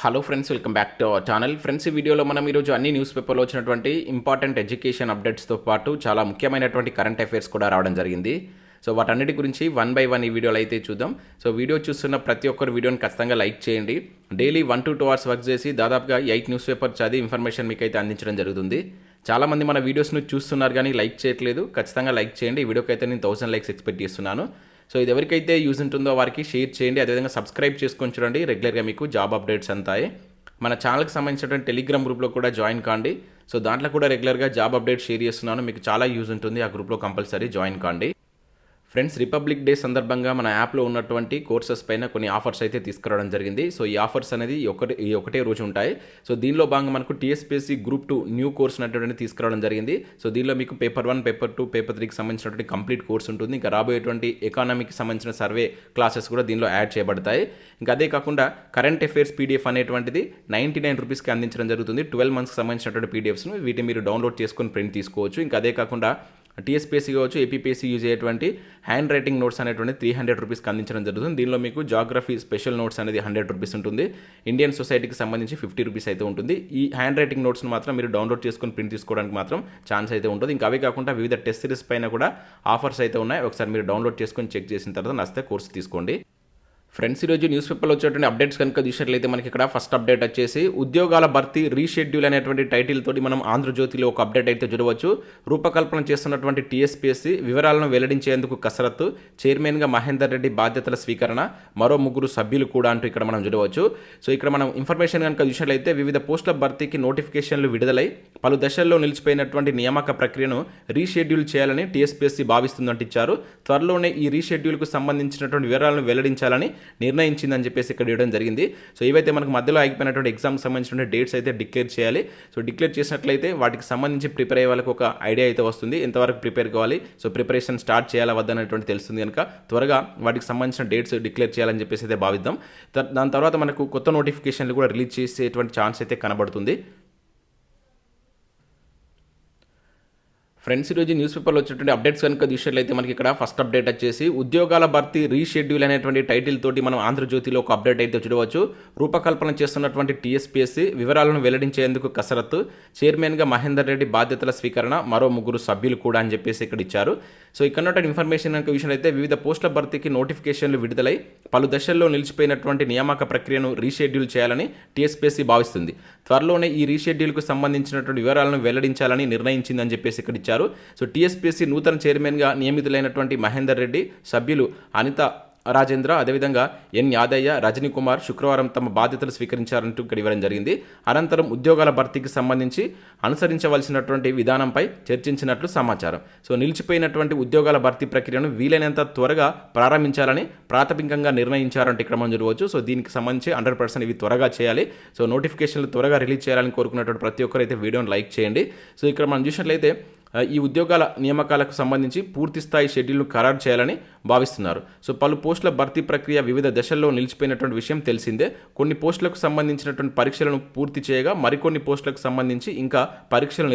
Hello friends, welcome back to our channel. Friends, ఈ వీడియోలో మనం ఈరోజు అన్ని న్యూస్ పేపర్లో వచ్చినటువంటి ఇంపార్టెంట్ ఎడ్యుకేషన్ అప్డేట్స్తో పాటు చాలా ముఖ్యమైనటువంటి కరెంట్ అఫైర్స్ కూడా రావడం జరిగింది. సో వాటన్నిటి గురించి వన్ బై వన్ ఈ వీడియోలో అయితే చూద్దాం. సో వీడియో చూస్తున్న ప్రతి ఒక్కరు వీడియోని ఖచ్చితంగా లైక్ చేయండి. డైలీ 1 to 2 అవర్స్ వర్క్ చేసి దాదాపుగా 8 న్యూస్ పేపర్ చదివి ఇన్ఫర్మేషన్ మీకు అయితే అందించడం జరుగుతుంది. చాలామంది మన వీడియోస్ను చూస్తున్నారు కానీ లైక్ చేయట్లేదు. ఖచ్చితంగా లైక్ చేయండి. ఈ వీడియోకి అయితే నేను 1000 లైక్స్ ఎక్స్పెక్ట్ చేస్తున్నాను. సో ఇది ఎవరికైతే యూజ్ ఉంటుందో వారికి షేర్ చేయండి. అదేవిధంగా సబ్స్క్రైబ్ చేసుకొని చూడండి. రెగ్యులర్గా మీకు జాబ్ అప్డేట్స్ అంతాయి. మన ఛానల్కి సంబంధించినటువంటి టెలిగ్రామ్ గ్రూప్లో కూడా జాయిన్ కాండి. సో దాంట్లో కూడా రెగ్యులర్గా జాబ్ అప్డేట్ షేర్ చేస్తున్నాను. మీకు చాలా యూజ్ ఉంటుంది. ఆ గ్రూప్లో కంపల్సరీ జాయిన్ కాండి. ఫ్రెండ్స్, రిపబ్లిక్ డే సందర్భంగా మన యాప్లో ఉన్నటువంటి కోర్సెస్ పైన కొన్ని ఆఫర్స్ అయితే తీసుకురావడం జరిగింది. సో ఈ ఆఫర్స్ అనేది ఒకటే రోజు ఉంటాయి. సో దీనిలో భాగంగా మనకు టీఎస్పీఎస్సీ గ్రూప్ 2 న్యూ కోర్స్ అనేటువంటి తీసుకురావడం జరిగింది. సో దీనిలో మీకు పేపర్ 1, పేపర్ 2, పేపర్ 3కి సంబంధించినటువంటి కంప్లీట్ కోర్స్ ఉంటుంది. ఇంకా రాబోయేటువంటి ఎకానమీకి సంబంధించిన సర్వే క్లాసెస్ కూడా దీనిలో యాడ్ చేయబడతాయి. ఇంకా అదే కాకుండా కరెంట్ అఫైర్స్ పీడిఎఫ్ అనేటువంటిది 99 రూపీస్కి అందించడం జరుగుతుంది. 12 మంత్స్కి సంబంధించినటువంటి పీడిఎఫ్స్ను వీటిని మీరు డౌన్లోడ్ చేసుకొని ప్రింట్ తీసుకోవచ్చు. ఇంకా అదే కాకుండా టీఎస్పీఎస్సీ కావచ్చు, ఏపీపీఎస్సీ యూజ్ అయ్యేటువంటి హ్యాండ్ రైటింగ్ నోట్స్ అనేటువంటి 300 రూపీస్కి అందించడం జరుగుతుంది. దీనిలో మీకు జాగ్రఫీ స్పెషల్ నోట్స్ అనేది 100 రూపీస్ ఉంటుంది. ఇండియన్ సొసైటీకి సంబంధించి 50 రూపీస్ అయితే ఉంటుంది. ఈ హ్యాండ్ రైటింగ్ నోట్స్ను మాత్రం మీరు డౌన్లోడ్ చేసుకొని ప్రింట్ తీసుకోవడానికి మాత్రం ఛాన్స్ అయితే ఉంటుంది. ఇంకా అవే కాకుండా వివిధ టెస్ట్ సిరీస్ పైన కూడా ఆఫర్స్ అయితే ఉన్నాయి. ఒకసారి మీరు డౌన్లోడ్ చేసుకొని చెక్ చేసిన తర్వాత నచ్చితే కోర్సు తీసుకోండి. ఫ్రెండ్స్, ఈరోజు న్యూస్ పేపర్లో వచ్చేటువంటి అప్డేట్స్ కనుక చూసినట్లయితే మనకి ఇక్కడ ఫస్ట్ అప్డేట్ వచ్చేసి ఉద్యోగాల భర్తీ రీషెడ్యూల్ అనేటువంటి టైటిల్ తోటి మనం ఆంధ్రజ్యోతిలో ఒక అప్డేట్ అయితే చూడవచ్చు. రూపకల్పన చేస్తున్నటువంటి టీఎస్పీఎస్సీ వివరాలను వెల్లడించేందుకు కసరత్తు, చైర్మన్గా మహేందర్ రెడ్డి బాధ్యతల స్వీకరణ, మరో 3 సభ్యులు కూడా అంటూ ఇక్కడ మనం చూడవచ్చు. సో ఇక్కడ మనం ఇన్ఫర్మేషన్ కనుక చూసినట్లయితే వివిధ పోస్టుల భర్తీకి నోటిఫికేషన్లు విడుదలై పలు దశల్లో నిలిచిపోయినటువంటి నియామక ప్రక్రియను రీషెడ్యూల్ చేయాలని టీఎస్పీఎస్సీ భావిస్తుందంటే ఇచ్చారు. త్వరలోనే ఈ రీషెడ్యూల్కు సంబంధించినటువంటి వివరాలను వెల్లడించాలని నిర్ణయించిందని చెప్పేసి ఇక్కడ ఇవ్వడం జరిగింది. సో ఇవైతే మనకు మధ్యలో ఆగిపోయినటువంటి ఎగ్జామ్కి సంబంధించిన డేట్స్ అయితే డిక్లేర్ చేయాలి. సో డిక్లేర్ చేసినట్లయితే వాటికి సంబంధించి ప్రిపేర్ అయ్యే వాళ్ళకి ఒక ఐడియా అయితే వస్తుంది, ఎంతవరకు ప్రిపేర్ కావాలి, సో ప్రిపరేషన్ స్టార్ట్ చేయాలా వద్దనేటువంటి తెలుస్తుంది. కనుక త్వరగా వాటికి సంబంధించిన డేట్స్ డిక్లేర్ చేయాలని చెప్పేసి అయితే భావిద్దాం. దాని తర్వాత మనకు కొత్త నోటిఫికేషన్లు కూడా రిలీజ్ చేసేటువంటి ఛాన్స్ అయితే కనబడుతుంది. ఫ్రెండ్స్, ఈరోజు న్యూస్ పేపర్లో వచ్చేటువంటి అప్డేట్స్ కనుక చూసినట్లయితే మనకి ఇక్కడ ఫస్ట్ అప్డేట్ వచ్చేసి ఉద్యోగాల భర్తీ రీషెడ్యూల్ అనేటువంటి టైటిల్ తోటి మనం ఆంధ్రజ్యోతిలో ఒక అప్డేట్ అయితే చూడవచ్చు. రూపకల్పన చేస్తున్నటువంటి టీఎస్పీఎస్సీ వివరాలను వెల్లడించేందుకు కసరత్తు, చైర్మన్గా మహేందర్ రెడ్డి బాధ్యతల స్వీకరణ, మరో 3 సభ్యులు కూడా అని చెప్పేసి ఇక్కడ ఇచ్చారు. సో ఇక్కడ ఉన్నటువంటి ఇన్ఫర్మేషన్ కనుక చూసినట్లయితే వివిధ పోస్టుల భర్తీకి నోటిఫికేషన్లు విడుదలై పలు దశల్లో నిలిచిపోయినటువంటి నియామక ప్రక్రియను రీషెడ్యూల్ చేయాలని టీఎస్పీఎస్సీ భావిస్తుంది. త్వరలోనే ఈ రీషెడ్యూల్కు సంబంధించినటువంటి వివరాలను వెల్లడించాలని నిర్ణయించిందని చెప్పేసి ఇక్కడ ఇచ్చారు. సో టీఎస్పీఎస్సీ నూతన చైర్మన్గా నియమితులైనటువంటి మహేందర్ రెడ్డి, సభ్యులు అనిత రాజేంద్ర, అదేవిధంగా ఎన్ యాదయ్య, రజనీ కుమార్ శుక్రవారం తమ బాధ్యతలు స్వీకరించారంటూ ఇక్కడ ఇవ్వడం జరిగింది. అనంతరం ఉద్యోగాల భర్తీకి సంబంధించి అనుసరించవలసినటువంటి విధానంపై చర్చించినట్లు సమాచారం. సో నిలిచిపోయినటువంటి ఉద్యోగాల భర్తీ ప్రక్రియను వీలైనంత త్వరగా ప్రారంభించాలని ప్రాథమికంగా నిర్ణయించారంటే ఇక్కడ మనం చూడవచ్చు. సో దీనికి సంబంధించి 100% ఇవి త్వరగా చేయాలి. సో నోటిఫికేషన్లు త్వరగా రిలీజ్ చేయాలని కోరుకున్నటువంటి ప్రతి ఒక్కరైతే వీడియోని లైక్ చేయండి. సో ఇక్కడ మనం చూసినట్లయితే ఈ ఉద్యోగాల నియామకాలకు సంబంధించి పూర్తి స్థాయి షెడ్యూల్ను ఖరారు చేయాలని భావిస్తున్నారు. సో పలు పోస్టుల భర్తీ ప్రక్రియ వివిధ దశల్లో నిలిచిపోయినటువంటి విషయం తెలిసిందే. కొన్ని పోస్టులకు సంబంధించినటువంటి పరీక్షలను పూర్తి చేయగా మరికొన్ని పోస్టులకు సంబంధించి ఇంకా పరీక్షలు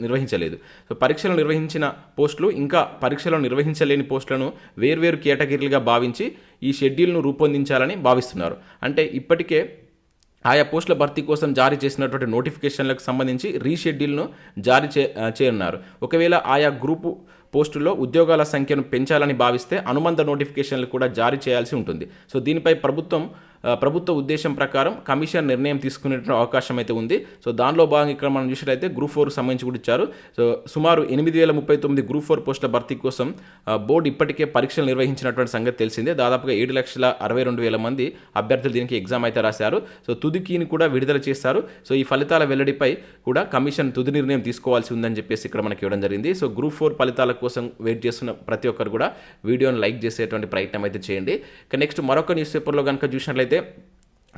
నిర్వహించలేదు. సో పరీక్షలు నిర్వహించిన పోస్టులు ఇంకా పరీక్షలు నిర్వహించలేని పోస్టులను వేర్వేరు కేటగిరీలుగా భావించి ఈ షెడ్యూల్ను రూపొందించాలని భావిస్తున్నారు. అంటే ఇప్పటికే ఆయా పోస్టుల భర్తీ కోసం జారీ చేసినటువంటి నోటిఫికేషన్లకు సంబంధించి రీషెడ్యూల్ను జారీ చేయనున్నారు. ఒకవేళ ఆయా గ్రూపు పోస్టుల్లో ఉద్యోగాల సంఖ్యను పెంచాలని భావిస్తే అనుబంధ నోటిఫికేషన్లు కూడా జారీ చేయాల్సి ఉంటుంది. సో దీనిపై ప్రభుత్వ ఉద్దేశం ప్రకారం కమిషన్ నిర్ణయం తీసుకునే అవకాశం అయితే ఉంది. సో దానిలో భాగంగా ఇక్కడ మనం చూసినట్లయితే గ్రూప్ 4 సంబంధించి కూడా ఇచ్చారు. సో సుమారు 8039 గ్రూప్ 4 పోస్టుల భర్తీ కోసం బోర్డు ఇప్పటికే పరీక్షలు నిర్వహించినటువంటి సంగతి తెలిసిందే. దాదాపుగా 7,62,000 మంది అభ్యర్థులు దీనికి ఎగ్జామ్ అయితే రాశారు. సో తుదికీని కూడా విడుదల చేశారు. సో ఈ ఫలితాల వెల్లడిపై కూడా కమిషన్ తుది నిర్ణయం తీసుకోవాల్సి ఉందని చెప్పేసి ఇక్కడ మనకి ఇవ్వడం జరిగింది. సో గ్రూప్ 4 ఫలితాల కోసం వెయిట్ చేస్తున్న ప్రతి ఒక్కరు కూడా వీడియోని లైక్ చేసేటువంటి ప్రయత్నం అయితే చేయండి. నెక్స్ట్ మరొక న్యూస్ పేపర్లో కనుక చూసినట్లయితే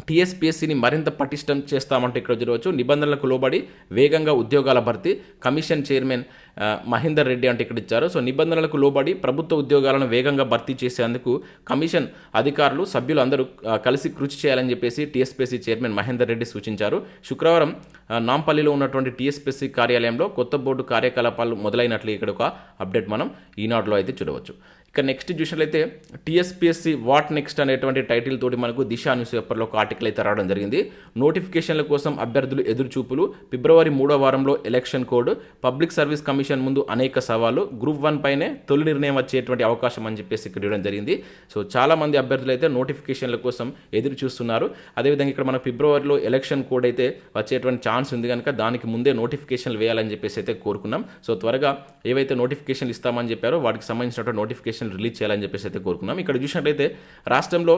టీఎస్పీఎస్సీని మరింత పటిష్టం చేస్తామంటే ఇక్కడ చూడవచ్చు. నిబంధనలకు లోబడి వేగంగా ఉద్యోగాల భర్తీ, కమిషన్ చైర్మన్ మహేందర్ రెడ్డి అంటే ఇక్కడ ఇచ్చారు. సో నిబంధనలకు లోబడి ప్రభుత్వ ఉద్యోగాలను వేగంగా భర్తీ చేసేందుకు కమిషన్ అధికారులు, సభ్యులు అందరూ కలిసి కృషి చేయాలని చెప్పేసి టీఎస్పీఎస్సీ చైర్మన్ మహేందర్ రెడ్డి సూచించారు. శుక్రవారం నాంపల్లిలో ఉన్నటువంటి టీఎస్పీఎస్సీ కార్యాలయంలో కొత్త బోర్డు కార్యకలాపాలు మొదలైనట్లు ఇక్కడ ఒక అప్డేట్ మనం ఈనాడులో అయితే చూడవచ్చు. ఇక నెక్స్ట్ చూసినట్లయితే టీఎస్పీఎస్సీ వాట్ నెక్స్ట్ అనేటువంటి టైటిల్ తోటి మనకు దిశ న్యూస్ పేపర్లో ఒక ఆర్టికల్ అయితే రావడం జరిగింది. నోటిఫికేషన్ల కోసం అభ్యర్థులు ఎదురుచూపులు, ఫిబ్రవరి 3వ వారంలో election code, public service commission ముందు అనేక సవాలు, గ్రూప్ 1 పైనే తొలి నిర్ణయం వచ్చేటువంటి అవకాశం అని చెప్పేసి ఇక్కడ ఇవ్వడం జరిగింది. సో చాలా మంది అభ్యర్థులు అయితే నోటిఫికేషన్ల కోసం ఎదురు చూస్తున్నారు. అదేవిధంగా ఇక్కడ మనకు ఫిబ్రవరిలో ఎలక్షన్ కోడ్ అయితే వచ్చేటువంటి ఛాన్స్ ఉంది కనుక దానికి ముందే నోటిఫికేషన్లు వేయాలని చెప్పేసి అయితే కోరుకున్నాం. సో త్వరగా ఏవైతే నోటిఫికేషన్లు ఇస్తామని చెప్పారో వాటికి సంబంధించినటువంటి నోటిఫికేషన్ రిలీజ్ చేయాలని చెప్పేసి అయితే కోరుకున్నాం. ఇక్కడ చూసినట్లయితే రాష్ట్రంలో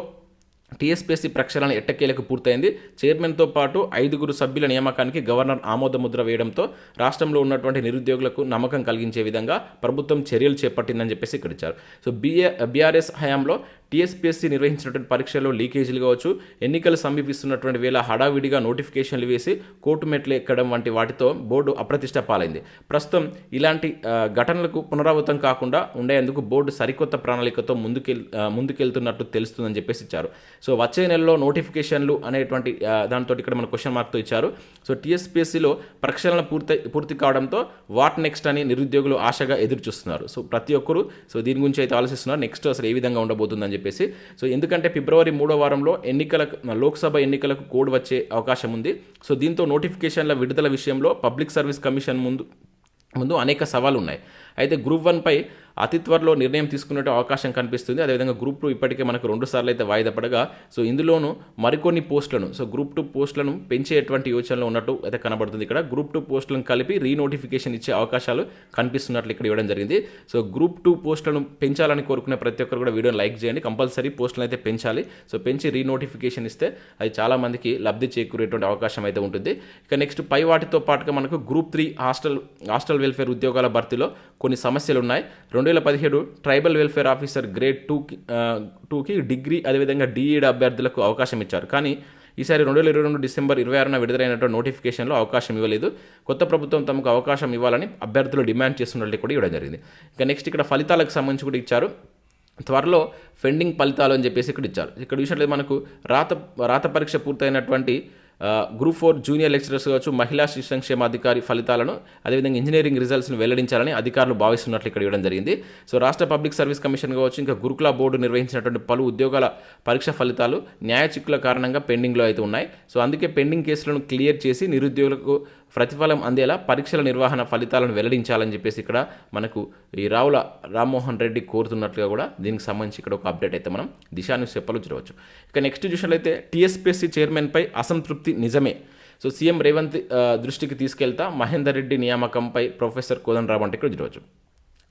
టీఎస్పీఎస్సీ ప్రక్షాళన ఎట్టకేలకు పూర్తయింది. చైర్మన్తో పాటు 5 సభ్యుల నియామకానికి గవర్నర్ ఆమోదముద్ర వేయడంతో రాష్ట్రంలో ఉన్నటువంటి నిరుద్యోగులకు నమ్మకం కలిగించే విధంగా ప్రభుత్వం చర్యలు చేపట్టిందని చెప్పేసి ఇక్కడ ఇచ్చారు. సో బీఆర్ఎస్ హయాంలో టీఎస్పీఎస్సీ నిర్వహించినటువంటి పరీక్షల్లో లీకేజీలు కావచ్చు, ఎన్నికలు సమీపిస్తున్నటువంటి వేళ హడావిడిగా నోటిఫికేషన్లు వేసి కోర్టు మెట్లు ఎక్కడం వంటి వాటితో బోర్డు అప్రతిష్ట పాలైంది. ప్రస్తుతం ఇలాంటి ఘటనలకు పునరావృతం కాకుండా ఉండేందుకు బోర్డు సరికొత్త ప్రణాళికతో ముందుకెళ్తున్నట్టు తెలుస్తుందని చెప్పేసి ఇచ్చారు. సో వచ్చే నెలలో నోటిఫికేషన్లు అనేటువంటి దాంతో ఇక్కడ మన క్వశ్చన్ మార్క్తో ఇచ్చారు. సో టీఎస్పీఎస్సీలో ప్రక్షాళన పూర్తి కావడంతో వాట్ నెక్స్ట్ అని నిరుద్యోగులు ఆశగా ఎదురు చూస్తున్నారు. సో ప్రతి ఒక్కరు సో దీని గురించి అయితే ఆలోచిస్తున్నారు, నెక్స్ట్ అసలు ఏ విధంగా ఉండబోతుందని చెప్పేసి. సో ఎందుకంటే ఫిబ్రవరి 3వ వారంలో లోక్సభ ఎన్నికలకు కోడ్ వచ్చే అవకాశం ఉంది. సో దీంతో నోటిఫికేషన్ల విడుదల విషయంలో పబ్లిక్ సర్వీస్ కమిషన్ ముందు అనేక సవాలు ఉన్నాయి. అయితే గ్రూప్ 1 పై అతి త్వరలో నిర్ణయం తీసుకునే అవకాశం కనిపిస్తుంది. అదేవిధంగా గ్రూప్ 2 ఇప్పటికే మనకు 2 సార్లు అయితే వాయిదా పడగా సో ఇందులోనూ మరికొన్ని పోస్టులను సో గ్రూప్ 2 పోస్టులను పెంచేటువంటి యోచనలో ఉన్నట్టు అయితే కనబడుతుంది. ఇక్కడ గ్రూప్ 2 పోస్టులను కలిపి రీనోటిఫికేషన్ ఇచ్చే అవకాశాలు కనిపిస్తున్నట్లు ఇక్కడ ఇవ్వడం జరిగింది. సో గ్రూప్ 2 పోస్టులను పెంచాలని కోరుకునే ప్రతి ఒక్కరు కూడా వీడియోని లైక్ చేయండి. కంపల్సరీ పోస్టులను అయితే పెంచాలి. సో పెంచి రీనోటిఫికేషన్ ఇస్తే అది చాలా మందికి లబ్ధి చేకూరేటువంటి అవకాశం అయితే ఉంటుంది. ఇక నెక్స్ట్ పై వాటితో పాటుగా మనకు గ్రూప్ 3 హాస్టల్ వెల్ఫేర్ ఉద్యోగాల భర్తీలో కొన్ని సమస్యలు ఉన్నాయి. 2017 ట్రైబల్ వెల్ఫేర్ ఆఫీసర్ గ్రేడ్ 2కి డిగ్రీ అదేవిధంగా డిఈడి అభ్యర్థులకు అవకాశం ఇచ్చారు. కానీ ఈసారి 2022 డిసెంబర్ 26న విడుదలైనటువంటి నోటిఫికేషన్లో అవకాశం ఇవ్వలేదు. కొత్త ప్రభుత్వం తమకు అవకాశం ఇవ్వాలని అభ్యర్థులు డిమాండ్ చేస్తున్నట్లు కూడా ఇవ్వడం జరిగింది. ఇక నెక్స్ట్ ఇక్కడ ఫలితాలకు సంబంధించి కూడా ఇచ్చారు. త్వరలో పెండింగ్ ఫలితాలు అని చెప్పేసి ఇక్కడ ఇచ్చారు. ఇక్కడ చూసినట్లయితే మనకు రాత పరీక్ష పూర్తయినటువంటి గ్రూప్ 4 జూనియర్ లెక్చరర్స్ కావచ్చు, మహిళా శిశు సంక్షేమ అధికారి ఫలితాలను అదేవిధంగా ఇంజనీరింగ్ రిజల్ట్స్ను వెల్లడించాలని అధికారులు భావిస్తున్నట్లు ఇక్కడ ఇవ్వడం జరిగింది. సో రాష్ట్ర పబ్లిక్ సర్వీస్ కమిషన్ కావచ్చు, ఇంకా గురుకుల బోర్డు నిర్వహించినటువంటి పలు ఉద్యోగాల పరీక్ష ఫలితాలు న్యాయ చిక్కుల కారణంగా పెండింగ్లో అయితే ఉన్నాయి. సో అందుకే పెండింగ్ కేసులను క్లియర్ చేసి నిరుద్యోగులకు ప్రతిఫలం అందేలా పరీక్షల నిర్వహణ ఫలితాలను వెల్లడించాలని చెప్పేసి ఇక్కడ మనకు ఈ రావుల రామ్మోహన్ రెడ్డి కోరుతున్నట్లుగా కూడా దీనికి సంబంధించి ఇక్కడ ఒక అప్డేట్ అయితే మనం దిశా న్యూస్ చెప్పలో చూడవచ్చు. ఇక నెక్స్ట్ చూసినట్లయితే టీఎస్పీఎస్సీ చైర్మన్పై అసంతృప్తి నిజమే. సో సీఎం రేవంత్ దృష్టికి తీసుకెళ్తా మహేందర్ రెడ్డి నియామకంపై ప్రొఫెసర్ కోదండరామ్ అంటే ఇక్కడ చూడవచ్చు.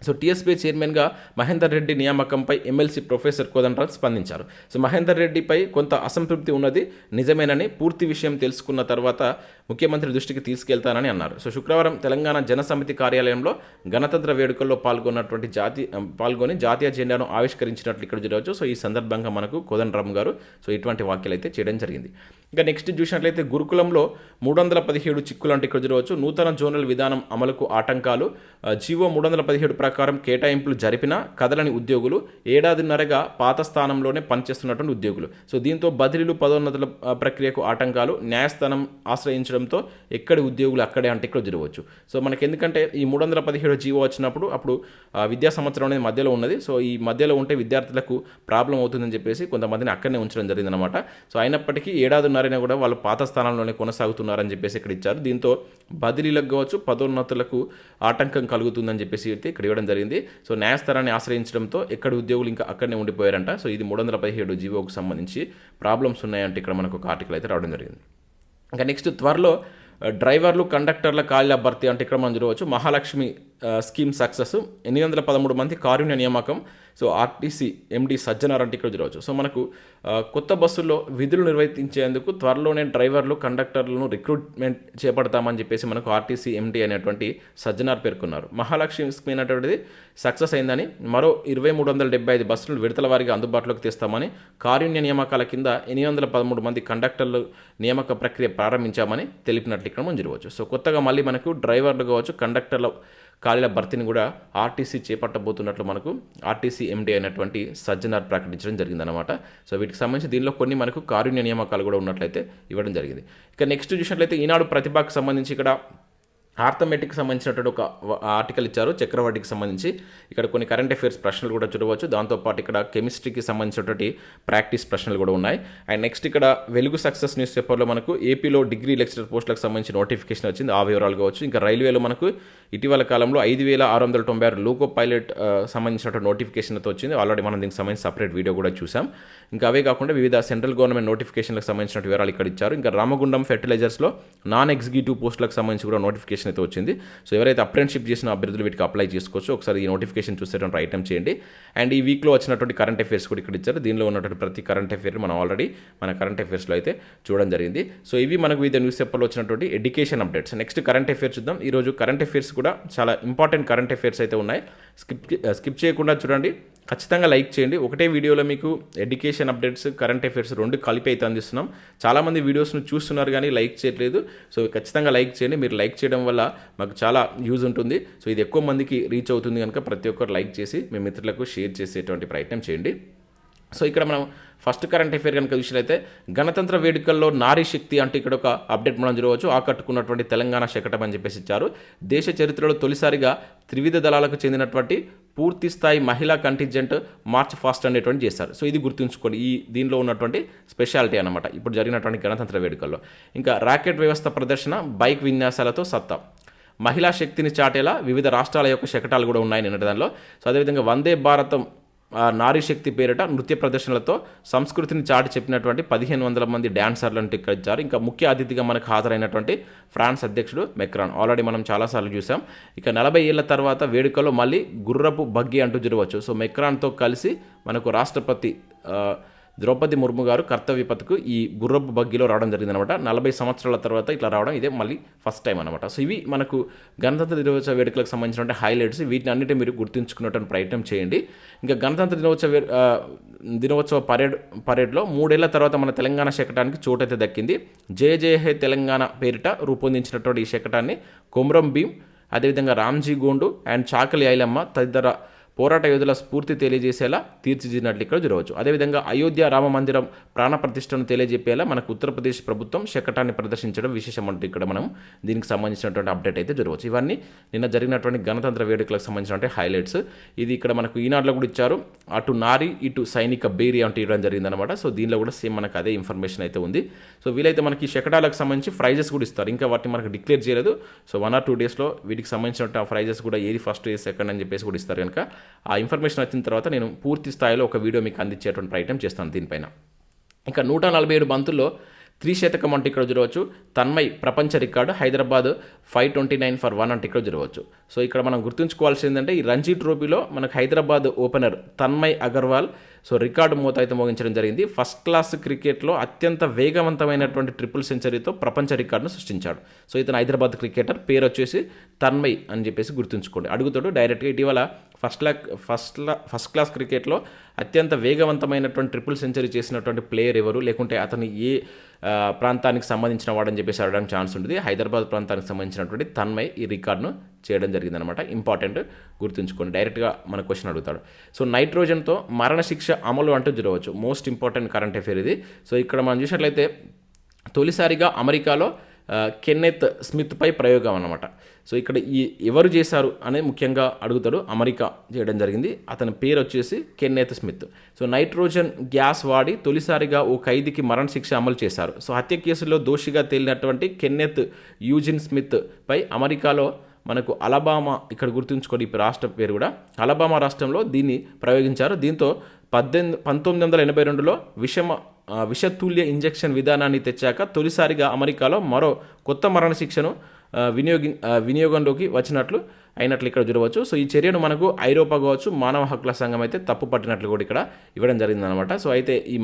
సో టీఎస్పీ చైర్మన్గా మహేందర్ రెడ్డి నియామకంపై ఎమ్మెల్సీ ప్రొఫెసర్ కోదండరామ్ స్పందించారు. సో మహేందర్ రెడ్డిపై కొంత అసంతృప్తి ఉన్నది నిజమేనని, పూర్తి విషయం తెలుసుకున్న తర్వాత ముఖ్యమంత్రి దృష్టికి తీసుకెళ్తానని అన్నారు. సో శుక్రవారం తెలంగాణ జనసమితి కార్యాలయంలో గణతంత్ర వేడుకల్లో పాల్గొని జాతీయ జెండాను ఆవిష్కరించినట్లు ఇక్కడ చూడవచ్చు. సో ఈ సందర్భంగా మనకు కోదండరామ్ గారు సో ఇటువంటి వ్యాఖ్యలు అయితే చేయడం జరిగింది. ఇక నెక్స్ట్ చూసినట్లయితే గురుకులంలో 317 చిక్కులు అంటే ఇక్కడ చూడవచ్చు. నూతన జోనల్ విధానం అమలుకు ఆటంకాలు, జీవో 317 ప్రకారం కేటాయింపులు జరిపినా కదలని ఉద్యోగులు, ఏడాదిన్నరగా పాత స్థానంలోనే పనిచేస్తున్నటువంటి ఉద్యోగులు. సో దీంతో బదిలీలు, పదోన్నతుల ప్రక్రియకు ఆటంకాలు, న్యాయస్థానం ఆశ్రయించడంతో ఎక్కడి ఉద్యోగులు అక్కడే అంటే ఇక్కడ జరగవచ్చు. సో మనకి ఎందుకంటే ఈ 317 జీవో వచ్చినప్పుడు అప్పుడు విద్యా సంవత్సరం అనేది మధ్యలో ఉన్నది. సో ఈ మధ్యలో ఉంటే విద్యార్థులకు ప్రాబ్లం అవుతుందని చెప్పేసి కొంతమందిని అక్కడనే ఉంచడం జరిగిందనమాట. సో అయినప్పటికీ ఏడాదిన్నరైనా కూడా వాళ్ళు పాత స్థానంలోనే కొనసాగుతున్నారని చెప్పేసి ఇక్కడ ఇచ్చారు. దీంతో బదిలీలకు కావచ్చు, పదోన్నతులకు ఆటంకం కలుగుతుందని చెప్పేసి అయితే ఇక్కడ ఇవ్వడం జరిగింది. సో న్యాయస్థానాన్ని ఆశ్రయించడంతో ఎక్కడ ఉద్యోగులు ఇంకా అక్కడనే ఉండిపోయారంట. సో ఇది 317 జీవోకు సంబంధించి ప్రాబ్లమ్స్ ఉన్నాయంటే ఇక్కడ మనకు ఒక ఆర్టికల్ అయితే రావడం జరిగింది. ఇంకా నెక్స్ట్ త్వరలో డ్రైవర్లు, కండక్టర్ల ఖాళీల భర్తీ అంటే ఇక్కడ మనం చూడవచ్చు. మహాలక్ష్మి స్కీమ్ సక్సెస్, 813 మంది కారుణ్య నియామకం. సో ఆర్టీసీ ఎండి సజ్జనార్ అంటే ఇక్కడ చూడవచ్చు. సో మనకు కొత్త బస్సుల్లో విధులు నిర్వర్తించేందుకు త్వరలోనే డ్రైవర్లు, కండక్టర్లను రిక్రూట్మెంట్ చేపడతామని చెప్పేసి మనకు ఆర్టీసీ ఎండి అనేటువంటి సజ్జనార్ పేర్కొన్నారు. మహాలక్ష్మి స్కీమ్ అనేటువంటిది సక్సెస్ అయిందని, మరో 2375 బస్సులు విడతల వారీగా అందుబాటులోకి తెస్తామని, కారుణ్య నియామకాల కింద 813 మంది కండక్టర్లు నియామక ప్రక్రియ ప్రారంభించామని తెలిపినట్లు ఇక్కడ మనం చూడవచ్చు. సో కొత్తగా మళ్ళీ మనకు డ్రైవర్లు కావచ్చు, కండక్టర్ల ఖాళీల భర్తీని కూడా ఆర్టీసీ చేపట్టబోతున్నట్లు మనకు ఆర్టీసీ ఎండి అయినటువంటి సజ్జనార్ ప్రకటించడం జరిగిందనమాట. సో వీటికి సంబంధించి దీనిలో కొన్ని మనకు కారుణ్య నియామకాలు కూడా ఉన్నట్లయితే ఇవ్వడం జరిగింది. ఇక నెక్స్ట్ చూసినట్లయితే ఈనాడు ప్రతిభకు సంబంధించి ఇక్కడ ఆర్థమెటిక్కి సంబంధించినటువంటి ఒక ఆర్టికల్ ఇచ్చారు చక్రవడ్డీకి సంబంధించి. ఇక్కడ కొన్ని కరెంట్ అఫైర్స్ ప్రశ్నలు కూడా చూడవచ్చు. దాంతోపాటు ఇక్కడ కెమిస్ట్రీకి సంబంధించినటువంటి ప్రాక్టీస్ ప్రశ్నలు కూడా ఉన్నాయి. అండ్ నెక్స్ట్ ఇక్కడ వెలుగు సక్సెస్ న్యూస్ పేపర్లో మనకు ఏపీలో డిగ్రీ లెక్చరర్ పోస్టులకు సంబంధించి నోటిఫికేషన్ వచ్చింది, ఆ వివరాలు కావచ్చు. ఇంకా రైల్వేలో మనకు ఇటీవల కాలంలో 5,696 లోకో పైలట్ సంబంధించినటువంటి నోటిఫికేషన్తో వచ్చింది. ఆల్రెడీ మనం దీనికి సంబంధించి సపరేట్ వీడియో కూడా చూసాం. ఇంకా అవే కాకుండా వివిధ సెంట్రల్ గవర్నమెంట్ నోటిఫికేషన్లకు సంబంధించిన వివరాలు ఇక్కడ ఇచ్చారు. ఇంకా రామగుండం ఫెర్టిలైజర్స్లో నాన్ ఎగ్జిక్యూటివ్ పోస్టులకు సంబంధించి కూడా నోటిఫికేషన్ అయితే వచ్చింది. సో ఎవరైతే అప్రెంటిషిప్ చేసిన అభ్యర్థులు వీటికి అప్లై చేసుకోవచ్చు. ఒకసారి ఈ నోటిఫికేషన్ చూసేటువంటి ఐటమ్ చేయండి. అండ్ ఈ వీక్లో వచ్చినటువంటి కరెంట్ అఫైర్స్ కూడా ఇక్కడ ఇచ్చారు. దీనిలో ఉన్నటువంటి ప్రతి కరెంట్ అఫైర్ మనం ఆల్రెడీ మన కరెంట్ అఫైర్స్లో అయితే చూడడం జరిగింది. సో ఇవి మనకు వివిధ న్యూస్ పేపర్లో వచ్చినటువంటి education updates. Next current affairs చూద్దాం. ఈరోజు కరెంట్ అఫైర్స్ కూడా చాలా ఇంపార్టెంట్ కరెంట్ అఫైర్స్ అయితే ఉన్నాయి. స్కిప్ చేయకుండా చూడండి, ఖచ్చితంగా లైక్ చేయండి. ఒకటే వీడియోలో మీకు ఎడ్యుకేషన్ అప్డేట్స్, కరెంట్ అఫైర్స్ రెండు కలిపి అయితే అందిస్తున్నాం. చాలామంది వీడియోస్ను చూస్తున్నారు కానీ లైక్ చేయట్లేదు. సో ఖచ్చితంగా లైక్ చేయండి. మీరు లైక్ చేయడం వల్ల మాకు చాలా యూజ్ ఉంటుంది. సో ఇది ఎక్కువ మందికి రీచ్ అవుతుంది కనుక ప్రతి ఒక్కరు లైక్ చేసి మీ మిత్రులకు షేర్ చేసేటువంటి ప్రయత్నం చేయండి. సో ఇక్కడ మనం ఫస్ట్ కరెంట్ అఫైర్ కనుక చూసినట్లయితే గణతంత్ర వేడుకల్లో నారీ శక్తి అంటే ఇక్కడ ఒక అప్డేట్ మనం చూడవచ్చు. ఆకట్టుకున్నటువంటి తెలంగాణ శకటం అని చెప్పేసి ఇచ్చారు. దేశ చరిత్రలో తొలిసారిగా త్రివిధ దళాలకు చెందినటువంటి పూర్తి స్థాయి మహిళా కంటింజెంట్ మార్చ్ ఫాస్ట్ అనేటువంటి చేశారు. సో ఇది గుర్తుంచుకోండి, ఈ దీనిలో ఉన్నటువంటి స్పెషాలిటీ అనమాట ఇప్పుడు జరిగినటువంటి గణతంత్ర వేడుకల్లో. ఇంకా రాకెట్ వ్యవస్థ ప్రదర్శన, బైక్ విన్యాసాలతో సత్తా, మహిళా శక్తిని చాటేలా వివిధ రాష్ట్రాల యొక్క శకటాలు కూడా ఉన్నాయి నిన్నటి దానిలో. సో అదేవిధంగా వందే భారతం నారీ శక్తి పేరిట నృత్య ప్రదర్శనలతో సంస్కృతిని చాటి చెప్పినటువంటి 1,500 మంది డ్యాన్సర్లను ఇక్కడ ఇచ్చారు. ఇంకా ముఖ్య అతిథిగా మనకు హాజరైనటువంటి ఫ్రాన్స్ అధ్యక్షుడు మెక్రాన్ ఆల్రెడీ మనం చాలాసార్లు చూసాం. ఇక 40 ఏళ్ల తర్వాత వేడుకలో మళ్ళీ గుర్రపు బగ్గి అంటూ జరగవచ్చు. సో మెక్రాన్తో కలిసి మనకు రాష్ట్రపతి ద్రౌపది ముర్ము గారు కర్తవ్య పథకు ఈ గుర్రపు బగ్గిలో రావడం జరిగిందనమాట. 40 సంవత్సరాల తర్వాత ఇట్లా రావడం ఇదే మళ్ళీ ఫస్ట్ టైం అనమాట. సో ఇవి మనకు గణతంత్ర దినోత్సవ వేడుకలకు సంబంధించిన హైలైట్స్. వీటిని అన్నిటి మీరు గుర్తుంచుకున్నటువంటి ప్రయత్నం చేయండి. ఇంకా గణతంత్ర దినోత్సవ పరేడ్లో 3 ఏళ్ల తర్వాత మన తెలంగాణ శకటానికి చోటైతే దక్కింది. జయ జయ హే తెలంగాణ పేరిట రూపొందించినటువంటి ఈ శకటాన్ని కొమ్రం భీం, అదేవిధంగా రామ్జీ గోండు అండ్ చాకలి ఐలమ్మ తదితర పోరాట యోధుల స్ఫూర్తి తెలియజేసేలా తీర్చిదిద్దినట్లు ఇక్కడ చూడవచ్చు. అదేవిధంగా అయోధ్య రామ మందిరం ప్రాణ ప్రతిష్టను తెలియజెప్పేలా మనకు ఉత్తరప్రదేశ్ ప్రభుత్వం శకటాన్ని ప్రదర్శించడం విశేషం అంటూ ఇక్కడ మనం దీనికి సంబంధించినటువంటి అప్డేట్ అయితే చూడవచ్చు. ఇవన్నీ నిన్న జరిగినటువంటి గణతంత్ర వేడుకలకు సంబంధించినటువంటి హైలైట్స్. ఇది ఇక్కడ మనకు ఈనాడులో కూడా ఇచ్చారు. అటు నారి ఇటు సైనిక బేరి అంటూ ఇవ్వడం జరిగిందనమాట. సో దీనిలో కూడా సేమ్ మనకు అదే ఇన్ఫర్మేషన్ అయితే ఉంది. సో వీలైతే మనకి శకటాలకు సంబంధించి ప్రైజెస్ కూడా ఇస్తారు. ఇంకా వాటిని మనకు డిక్లేర్ చేయలేదు. సో 1 or 2 డేస్లో వీటికి సంబంధించిన ప్రైజెస్ కూడా ఏది ఫస్ట్ ఏది సెకండ్ అని చెప్పేసి కూడా ఇస్తారు. కనుక ఆ ఇన్ఫర్మేషన్ వచ్చిన తర్వాత నేను పూర్తి స్థాయిలో ఒక వీడియో మీకు అందించేటువంటి ప్రయత్నం చేస్తాను దీనిపైన. ఇంకా 147 బంతుల్లో 3 శతకం అంటే ఇక్కడ చూడవచ్చు. తన్మయ్ ప్రపంచ రికార్డు, హైదరాబాద్ 529 for 1 అంటే ఇక్కడ చూడవచ్చు. సో ఇక్కడ మనం గుర్తుంచుకోవాల్సింది ఏంటంటే ఈ రంజీ ట్రోఫీలో మనకు Hyderabad opener Tanmay Agarwal so record మోత అయితే మోగించడం జరిగింది. ఫస్ట్ క్లాస్ క్రికెట్లో అత్యంత వేగవంతమైనటువంటి ట్రిపుల్ సెంచరీతో ప్రపంచ రికార్డును సృష్టించాడు. సో ఇతను హైదరాబాద్ క్రికెటర్, పేరు వచ్చేసి తన్మయ్ అని చెప్పేసి గుర్తుంచుకోండి. అడుగుతాడు డైరెక్ట్గా ఇటీవల ఫస్ట్ క్లాస్ క్రికెట్లో అత్యంత వేగవంతమైనటువంటి ట్రిపుల్ సెంచరీ చేసినటువంటి ప్లేయర్ ఎవరు, లేకుంటే అతను ఏ ప్రాంతానికి సంబంధించిన వాడని చెప్పేసి అడగడానికి ఛాన్స్ ఉంటుంది. హైదరాబాద్ ప్రాంతానికి సంబంధించినటువంటి తన్మయ్ ఈ రికార్డును చేయడం జరిగిందనమాట. ఇంపార్టెంట్ గుర్తుంచుకోండి, డైరెక్ట్గా మన క్వశ్చన్ అడుగుతాడు. సో నైట్రోజన్తో మరణశిక్ష అమలు అంటూ జరగవచ్చు. మోస్ట్ ఇంపార్టెంట్ కరెంట్ అఫైర్ ఇది. సో ఇక్కడ మనం చూసినట్లయితే తొలిసారిగా అమెరికాలో కెన్నెత్ స్మిత్పై ప్రయోగం అన్నమాట. సో ఇక్కడ ఎవరు చేశారు అనేది ముఖ్యంగా అడుగుతాడు. అమెరికా చేయడం జరిగింది. అతని పేరు వచ్చేసి Kenneth Smith. So nitrogen gas వాడి తొలిసారిగా ఓ ఖైదీకి మరణశిక్ష అమలు చేశారు. సో హత్య కేసులో దోషిగా తేలినటువంటి కెన్నెత్ యూజిన్ స్మిత్ పై అమెరికాలో మనకు అలబామా, ఇక్కడ గుర్తుంచుకోండి ఈ రాష్ట్ర పేరు కూడా, అలబామా రాష్ట్రంలో దీన్ని ప్రయోగించారు. దీంతో 1982లో విషతుల్య ఇంజెక్షన్ విధానాన్ని తెచ్చాక తొలిసారిగా అమెరికాలో మరో కొత్త మరణశిక్షను వినియోగంలోకి అయినట్లు ఇక్కడ చూడవచ్చు. సో ఈ చర్యను మనకు ఐరోపా కావచ్చు మానవ హక్కుల సంఘం అయితే తప్పు పట్టినట్లు కూడా ఇక్కడ ఇవ్వడం జరిగిందనమాట. సో అయితే ఈ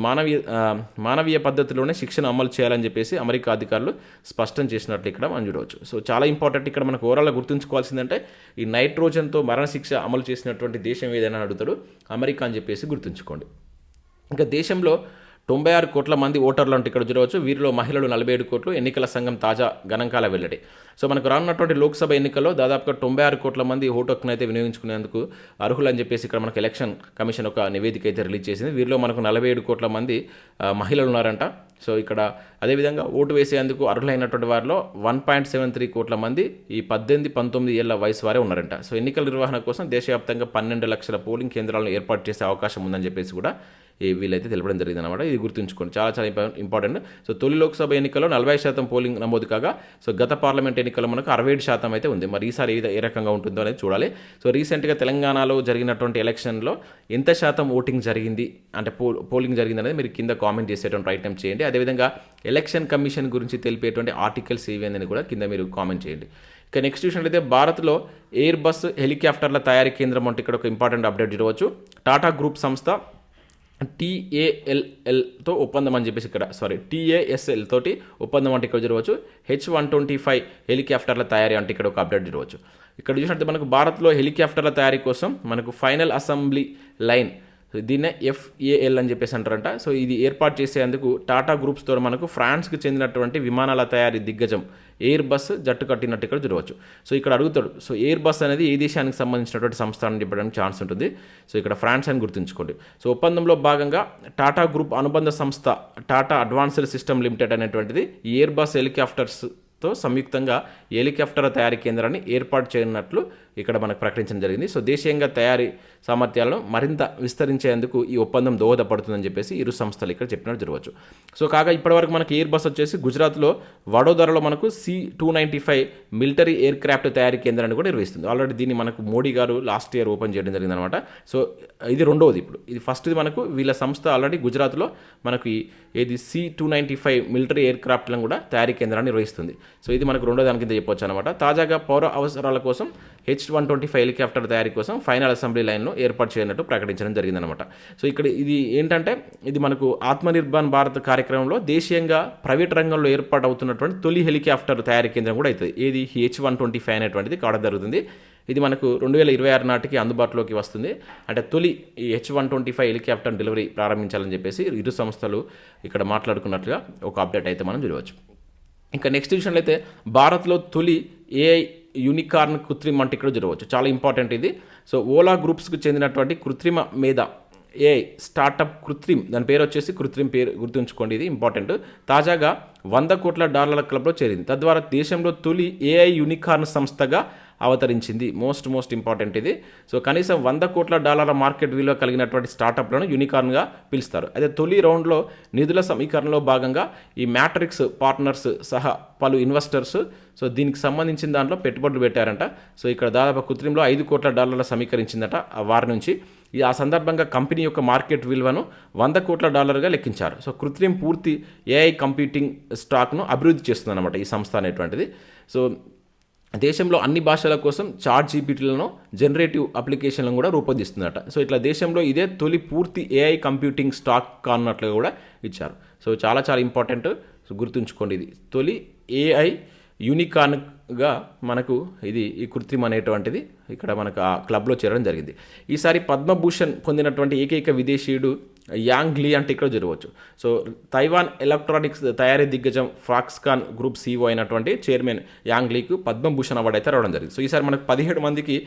మానవీయ పద్ధతిలోనే శిక్షను అమలు చేయాలని చెప్పేసి అమెరికా అధికారులు స్పష్టం చేసినట్లు ఇక్కడ మనం చూడవచ్చు. సో చాలా ఇంపార్టెంట్ ఇక్కడ మనకు ఓవరాల్గా గుర్తుంచుకోవాల్సిందంటే ఈ నైట్రోజన్తో మరణశిక్ష అమలు చేసినటువంటి దేశం ఏదైనా అడుగుతాడు, అమెరికా అని చెప్పేసి గుర్తుంచుకోండి. ఇంకా దేశంలో 96 కోట్ల మంది ఓటర్లు అంటే ఇక్కడ చూడవచ్చు. వీరిలో మహిళలు 47 కోట్లు. ఎన్నికల సంఘం తాజా గణాంకాల వెల్లడి. సో మనకు రానున్నటువంటి లోక్సభ ఎన్నికల్లో దాదాపుగా 96 కోట్ల మంది ఓటు హక్కును అయితే వినియోగించుకునేందుకు అర్హులని చెప్పేసి ఇక్కడ మనకు ఎలక్షన్ కమిషన్ ఒక నివేదిక అయితే రిలీజ్ చేసింది. వీరిలో మనకు 47 కోట్ల మంది మహిళలు ఉన్నారంట. సో ఇక్కడ అదేవిధంగా ఓటు వేసేందుకు అర్హులైనటువంటి వారిలో 1.73 కోట్ల మంది ఈ 18-19 ఏళ్ల వయసు వారే ఉన్నారంట. సో ఎన్నికల నిర్వహణ కోసం దేశవ్యాప్తంగా 12 లక్షల పోలింగ్ కేంద్రాలను ఏర్పాటు చేసే అవకాశం ఉందని చెప్పేసి కూడా వీళ్ళైతే తెలపడం జరిగింది అనమాట. ఇది గుర్తుంచుకోండి, చాలా చాలా ఇంపార్టెంట్. సో తొలి లోక్సభ ఎన్నికల్లో 40% పోలింగ్ నమోదు కాగా, సో గత పార్లమెంట్ ఎన్నికల్లో మనకు 67% అయితే ఉంది. మరి ఈసారి ఏ రకంగా ఉంటుందో అనేది చూడాలి. సో రీసెంట్గా తెలంగాణలో జరిగినటువంటి ఎలక్షన్లో ఎంత శాతం ఓటింగ్ జరిగింది అంటే పోలింగ్ జరిగింది అనేది మీరు కింద కామెంట్ చేసేటువంటి ప్రయత్నం చేయండి. అదేవిధంగా ఎలక్షన్ కమిషన్ గురించి తెలిపేటువంటి ఆర్టికల్స్ ఏవి అనేది కూడా కింద మీరు కామెంట్ చేయండి. ఇక నెక్స్ట్ చూసినట్లయితే భారత్లో ఎయిర్ బస్ హెలికాప్టర్ల తయారీ కేంద్రం అంటే ఇక్కడ ఒక ఇంపార్టెంట్ అప్డేట్ చూడవచ్చు. టాటా గ్రూప్ సంస్థ TALLతో ఒప్పందం అని చెప్పేసి ఇక్కడ TASL తోటి ఒప్పందం అంటే ఇక్కడ చూడవచ్చు. H125 హెలికాప్టర్ల తయారీ అంటే ఇక్కడ ఒక అప్డేట్ చూడవచ్చు. ఇక్కడ చూసినట్టు మనకు భారత్లో హెలికాప్టర్ల తయారీ కోసం మనకు ఫైనల్ అసెంబ్లీ లైన్, దీన్నే FAL అని చెప్పేసి అంటారంట. సో ఇది ఏర్పాటు చేసేందుకు టాటా గ్రూప్స్తో మనకు ఫ్రాన్స్కి చెందినటువంటి విమానాల తయారీ దిగ్గజం ఎయిర్ బస్ జట్టు కట్టినట్టు ఇక్కడ చూడవచ్చు. సో ఇక్కడ అడుగుతాడు, సో ఎయిర్ బస్ అనేది ఏ దేశానికి సంబంధించినటువంటి సంస్థ అని చెప్పడానికి ఛాన్స్ ఉంటుంది. సో ఇక్కడ ఫ్రాన్స్ అని గుర్తుంచుకోండి. సో ఒప్పందంలో భాగంగా టాటా గ్రూప్ అనుబంధ సంస్థ టాటా అడ్వాన్స్డ్ సిస్టమ్ లిమిటెడ్ అనేటువంటిది ఈ ఎయిర్ బస్ హెలికాప్టర్స్తో సంయుక్తంగా హెలికాప్టర్ తయారీ కేంద్రాన్ని ఏర్పాటు చేయనున్నట్లు ఇక్కడ మనకు ప్రకటించడం జరిగింది. సో దేశీయంగా తయారీ సామర్థ్యాలను మరింత విస్తరించేందుకు ఈ ఒప్పందం దోహదపడుతుందని చెప్పేసి ఇరు సంస్థలు ఇక్కడ చెప్పినట్టు జరగవచ్చు. సో కాగా ఇప్పటివరకు మనకి ఎయిర్ బస్ వచ్చేసి గుజరాత్లో వడోదరలో మనకు C-295 మిలిటరీ ఎయిర్ క్రాఫ్ట్ తయారీ కేంద్రాన్ని కూడా నిర్వహిస్తుంది. ఆల్రెడీ దీన్ని మనకు మోడీ గారు లాస్ట్ ఇయర్ ఓపెన్ చేయడం జరిగిందనమాట. సో ఇది రెండవది. ఇప్పుడు ఇది ఫస్ట్ది మనకు వీళ్ళ సంస్థ ఆల్రెడీ గుజరాత్లో మనకు ఏది C-295 మిలిటరీ ఎయిర్ క్రాఫ్ట్లను కూడా తయారీ కేంద్రాన్ని నిర్వహిస్తుంది. సో ఇది మనకు రెండో దాని కింద చెప్పొచ్చు అనమాట. తాజాగా పౌర అవసరాల కోసం H125 హెలికాప్టర్ తయారీ కోసం ఫైనల్ అసెంబ్లీ లైన్ను ఏర్పాటు చేయనట్టు ప్రకటించడం జరిగిందనమాట. సో ఇక్కడ ఇది ఏంటంటే ఇది మనకు ఆత్మనిర్భర్ భారత్ కార్యక్రమంలో దేశీయంగా ప్రైవేట్ రంగంలో ఏర్పాటు అవుతున్నటువంటి తొలి హెలికాప్టర్ తయారీ కేంద్రం కూడా అవుతుంది. ఏది H125 అనేటువంటిది కావడం జరుగుతుంది. ఇది మనకు 2026 నాటికి అందుబాటులోకి వస్తుంది. అంటే తొలి ఈ H125 హెలికాప్టర్ డెలివరీ ప్రారంభించాలని చెప్పేసి ఇరు సంస్థలు ఇక్కడ మాట్లాడుకున్నట్లుగా ఒక అప్డేట్ అయితే మనం చూడవచ్చు. ఇంకా నెక్స్ట్ విషయంలో అయితే భారత్లో తొలి AI యూనికార్న్ కృత్రిమ అంటే ఇక్కడ చూడవచ్చు. చాలా ఇంపార్టెంట్ ఇది. సో ఓలా గ్రూప్స్కి చెందినటువంటి కృత్రిమ మీద AI స్టార్టప్ దాని పేరు వచ్చేసి పేరు గుర్తుంచుకోండి, ఇది ఇంపార్టెంట్. తాజాగా $100 కోట్ల క్లబ్లో చేరింది. తద్వారా దేశంలో తొలి AI యూనికార్న్ సంస్థగా అవతరించింది. మోస్ట్ ఇంపార్టెంట్ ఇది. సో కనీసం $100 కోట్ల మార్కెట్ విలువ కలిగినటువంటి స్టార్టప్లను యూనికార్న్గా పిలుస్తారు. అయితే తొలి రౌండ్లో నిధుల సమీకరణలో భాగంగా ఈ మ్యాట్రిక్స్ పార్ట్నర్స్ సహా పలు ఇన్వెస్టర్స్ సో దీనికి సంబంధించిన దాంట్లో పెట్టుబడులు పెట్టారంట. సో ఇక్కడ దాదాపు కృత్రిమలో $5 కోట్ల సమీకరించిందట వారి నుంచి. ఆ సందర్భంగా కంపెనీ యొక్క మార్కెట్ విలువను $100 కోట్ల లెక్కించారు. సో కృత్రిమ పూర్తి AI కంప్యూటింగ్ స్టాక్ను అభివృద్ధి చేస్తుందన్నమాట ఈ సంస్థ అనేటువంటిది. సో దేశంలో అన్ని భాషల కోసం ChatGPTలను జనరేటివ్ అప్లికేషన్లను కూడా రూపొందిస్తుందట. సో ఇట్లా దేశంలో ఇదే తొలి పూర్తి AI కంప్యూటింగ్ స్టాక్ కానున్నట్లుగా కూడా ఇచ్చారు. సో చాలా ఇంపార్టెంట్. సో గుర్తుంచుకోండి, ఇది తొలి AI యూనికార్న్గా మనకు ఇది ఈ కృత్రిమ అనేటువంటిది ఇక్కడ మనకు ఆ క్లబ్లో చేరడం జరిగింది. ఈసారి పద్మభూషణ్ పొందినటువంటి ఏకైక విదేశీయుడు యాంగ్ లీ అంటే ఇక్కడ చూడవచ్చు. సో తైవాన్ ఎలక్ట్రానిక్స్ తయారీ దిగ్గజం ఫాక్స్కాన్ గ్రూప్ CEO అయినటువంటి చైర్మన్ యాంగ్ లీకు పద్మభూషణ్ అవార్డు అయితే రావడం జరిగింది. సో ఈసారి మనకు 17 మందికి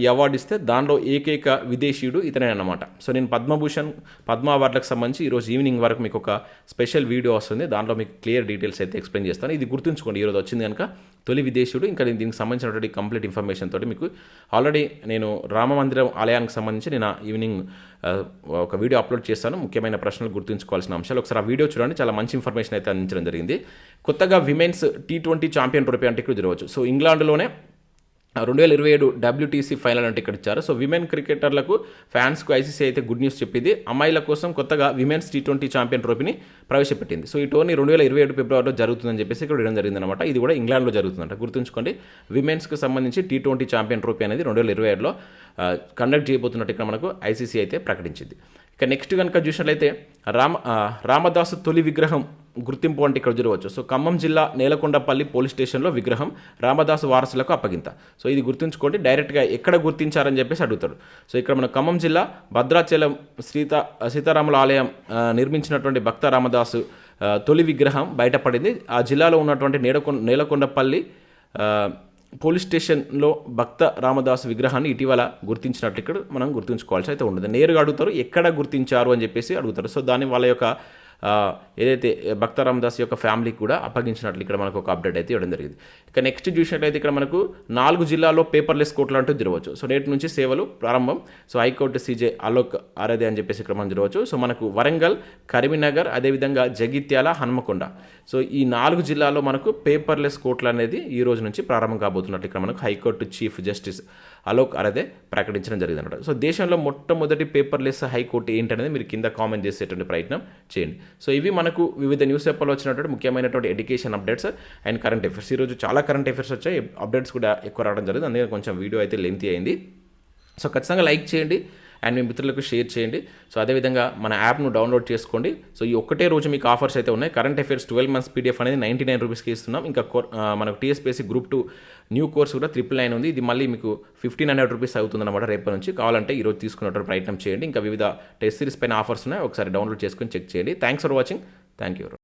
ఈ అవార్డు ఇస్తే దానిలో ఏకైక విదేశీయుడు ఇతనే అన్నమాట. సో నేను పద్మ అవార్డులకు సంబంధించి ఈరోజు ఈవినింగ్ వరకు మీకు ఒక స్పెషల్ వీడియో వస్తుంది. దాంట్లో మీకు క్లియర్ డీటెయిల్స్ అయితే ఎక్స్ప్లెయిన్ చేస్తాను. ఇది గుర్తుంచుకోండి, ఈరోజు వచ్చింది కనుక తొలి విదేశీయుడు. ఇంకా నేను దీనికి సంబంధించినటువంటి కంప్లీట్ ఇన్ఫర్మేషన్ తోటి మీకు ఆల్రెడీ నేను రామమందిరం ఆలయానికి సంబంధించి నేను ఈవినింగ్ ఒక వీడియో అప్లోడ్ చేస్తాను. ముఖ్యమైన ప్రశ్నలు గుర్తుంచుకోవాల్సిన అంశాలు ఒకసారి ఆ వీడియో చూడండి. చాలా మంచి ఇన్ఫర్మేషన్ అయితే అందించడం జరిగింది. కొత్తగా విమెన్స్ T20 ఛాంపియన్ ట్రోఫీ అంటే ఇక్కడ చూడవచ్చు. సో ఇంగ్లాండ్లోనే 2027 WTC ఫైనల్ అంటే ఇక్కడ ఇచ్చారు. సో విమెన్ క్రికెటర్లకు ఫ్యాన్స్కు ICC అయితే గుడ్ న్యూస్ చెప్పింది. అమ్మాయిల కోసం కొత్తగా విమెన్స్ T20 ఛాంపియన్ ట్రోఫీని ప్రవేశపెట్టింది. సో ఈ టోర్నీ 2027 ఫిబ్రవరిలో జరుగుతుందని చెప్పేసి ఇక్కడ ఇవ్వడం జరిగిందనమాట. ఇది కూడా ఇంగ్లాండ్లో జరుగుతుందంట. గుర్తుంచుకోండి, విమెన్స్కి సంబంధించి T20 ఛాంపియన్ ట్రోఫీ అనేది 2027లో కండక్ట్ చేయబోతున్నట్టు ఇక్కడ మనకు ఐసీసీ అయితే ప్రకటించింది. ఇక నెక్స్ట్ కనుక చూసినట్లయితే రామదాసు తొలి విగ్రహం గుర్తింపు అంటే ఇక్కడ చూడవచ్చు. సో ఖమ్మం జిల్లా నేలకొండపల్లి పోలీస్ స్టేషన్లో విగ్రహం రామదాసు వారసులకు అప్పగింత. సో ఇది గుర్తుంచుకోండి, డైరెక్ట్గా ఎక్కడ గుర్తించారని చెప్పేసి అడుగుతాడు. సో ఇక్కడ మన ఖమ్మం జిల్లా భద్రాచలం సీతారాముల ఆలయం నిర్మించినటువంటి భక్త రామదాసు తొలి విగ్రహం బయటపడింది. ఆ జిల్లాలో ఉన్నటువంటి నేలకొండపల్లి పోలీస్ స్టేషన్లో భక్త రామదాసు విగ్రహాన్ని ఇటీవల గుర్తించినట్లు ఇక్కడ మనం గుర్తుంచుకోవాల్సి అయితే ఉండదు. నేరుగా అడుగుతారు, ఎక్కడ గుర్తించారు అని చెప్పేసి అడుగుతారు. సో దాన్ని వాళ్ళ యొక్క ఏదైతే భక్త రామదాస్ యొక్క ఫ్యామిలీకి కూడా అప్పగించినట్లు ఇక్కడ మనకు ఒక అప్డేట్ అయితే ఇవ్వడం జరిగింది. ఇక నెక్స్ట్ చూసినట్లయితే ఇక్కడ మనకు 4 జిల్లాల్లో పేపర్లెస్ కోర్టులు అంటూ జరగవచ్చు. సో నేటి నుంచి సేవలు ప్రారంభం. So high court CJ Alok Aradhe అని చెప్పేసి ఇక్కడ మనం జరగవచ్చు. సో మనకు వరంగల్, కరీంనగర్, అదేవిధంగా జగిత్యాల, హన్మకొండ. సో ఈ 4 జిల్లాల్లో మనకు పేపర్లెస్ కోర్టులు అనేది ఈ రోజు నుంచి ప్రారంభం కాబోతున్నట్టు ఇక్కడ మనకు high court chief justice Alok Aradhe ప్రకటించడం జరిగింది అనమాట. సో దేశంలో మొట్టమొదటి పేపర్లెస్ హైకోర్టు ఏంటనేది మీరు కింద కామెంట్ చేసేటువంటి ప్రయత్నం చేయండి. సో ఇవి మనకు వివిధ న్యూస్ పేపర్లో వచ్చినటువంటి ముఖ్యమైనటువంటి education updates and current affairs. ఈరోజు చాలా కరెంట్ అఫైర్స్ వచ్చాయి, అప్డేట్స్ కూడా ఎక్కువ రావడం జరిగింది, అందుకే కొంచెం వీడియో అయితే లెంతీ అయింది. సో ఖచ్చితంగా లైక్ చేయండి అండ్ మీ మిత్రులకు షేర్ చేయండి. సో అదేవిధంగా మన యాప్ను డౌన్లోడ్ చేసుకోండి. సో ఈ ఒక్కటే రోజు మీకు ఆఫర్స్ అయితే ఉన్నాయి. కరెంట్ అఫైర్స్ 12 months పీడిఎఫ్ అనేది 99 రూపీస్కి ఇస్తున్నాం. ఇంకా మనకు టీఎస్పీఎస్సీ గ్రూప్ 2 న్యూ కోర్స్ కూడా 999 ఉంది. ఇది మళ్ళీ మీకు 1500 రూపీస్ అవుతుందన్నమాట రేపటి నుంచి. కావాలంటే ఈరోజు తీసుకున్నట్టు ప్రయత్నం చేయండి. ఇంకా వివిధ టెస్ట్ సిరీస్ పైన ఆఫర్స్ ఉన్నాయి, ఒకసారి డౌన్లోడ్ చేసుకొని చెక్ చేయండి. Thanks for watching. Thank you.